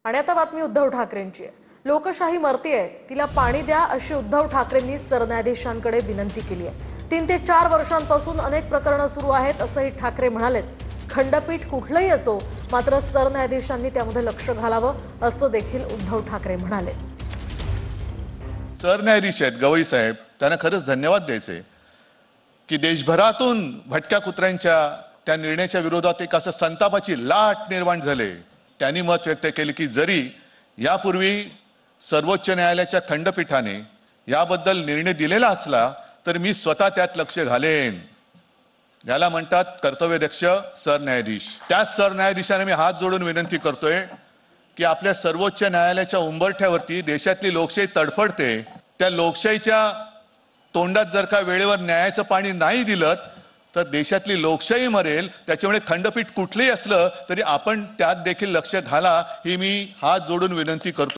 आणि आता बातमी उद्धव ठाकरेंची आहे। लोकशाही मरतेय, तिला पाणी द्या अशी उद्धव ठाकरेंनी सरन्यायाधीशांकडे विनंती केली आहे। 3 ते 4 वर्षांपासून अनेक प्रकरणं सुरू आहेत असंही ठाकरे म्हणालेत। खंडपीठ कुठलंही असो, मात्र सरन्यायाधीशांनी त्यामध्ये लक्ष घालावं असं देखील उद्धव ठाकरे म्हणाले। सरन्यायाधीश आहेत गवई साहेब, त्यांना खरंच धन्यवाद द्यायचे की देशभरातून भटक्या कुत्र्यांच्या त्या निर्णयाच्या विरोधात एक असं संतापाची लाट निर्माण झाले। त्यांनी मत व्यक्त केले की जरी यापूर्वी सर्वोच्च न्यायालयाच्या खंडपीठाने याबद्दल निर्णय दिलेला असला तर मी स्वतः त्यात लक्ष घालेन। याला म्हणतात कर्तव्यदक्ष सरन्यायाधीश। त्या सरन्यायाधीशाने मी हात जोडून विनंती करतोय की आपल्या सर्वोच्च न्यायालयाच्या उंबरठ्यावरती देशातली लोकशाही तडफडते, त्या लोकशाहीच्या तोंडात जर का वेळेवर न्यायाचं पाणी नाही दिलं तर देशातली लोकशाही मरेल। त्याच्यामुळे खंडपीठ कुठलेही असलं तरी आपण त्यात देखील लक्ष घाला ही मी हात जोडून विनंती करतो।